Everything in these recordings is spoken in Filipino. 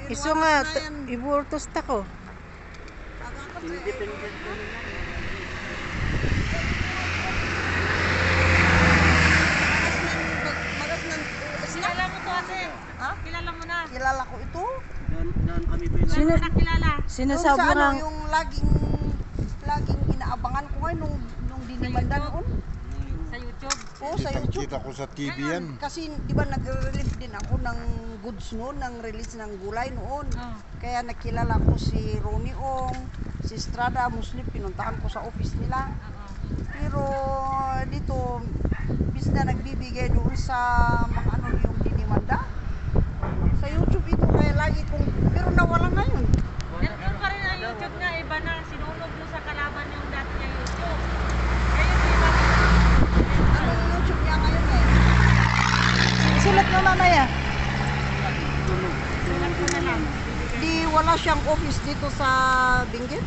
Iso nga, iburtos ta ko. Independent na nila. Kilala mo to ate? Ha? Kilala mo na? Kilala ko ito. Daan kami ba yun? Sino? Nakilala? Sinasabi Yung sa ng... yung laging inaabangan ko ngayon nung dinimanda noon. Sa YouTube? Oo, sa YouTube. Kita ko sa TV yan. Kasi di ba nag-release din ako ng goods noon, ng release ng gulay noon. Oh. Kaya nakilala ko si Ronnie Ong, si Estrada Muslim, pinuntahan ko sa office nila. Pero dito, bis na nagbibigay doon sa mga ano yung dinimanda. Sa YouTube ito, kaya lagi kong, pero nawala ngayon. Meron pa rin ang YouTube niya, iba na sinulog mo sa kalaban yung dati niya YouTube. Ngayon iba na. Ano yung YouTube niya ngayon eh? Sulat mo mamaya. Sulat mo na lang. Di wala siyang office dito sa Benguet.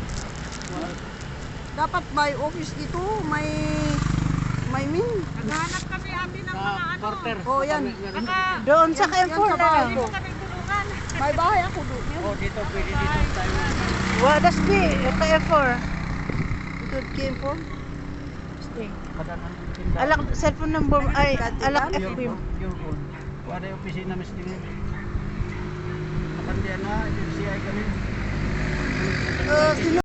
Dapat may office dito, may min. Naghahanap kami ate ng mga ano. Porter. Oh, yan. Baka Doon sa Yan Kempur sa na bahay lang. hindi mo kami tulungan. May bahay ako doon. Yan. Oh, dito pwede dito tayo. Wadas di, Kempur. Ito came for. Kadanan yung tindahan. Alak, cellphone number, ay, alak Your FB. phone, your phone. Wala yung opisina mas tingin. Makandiyan na, yung CI kami. Sino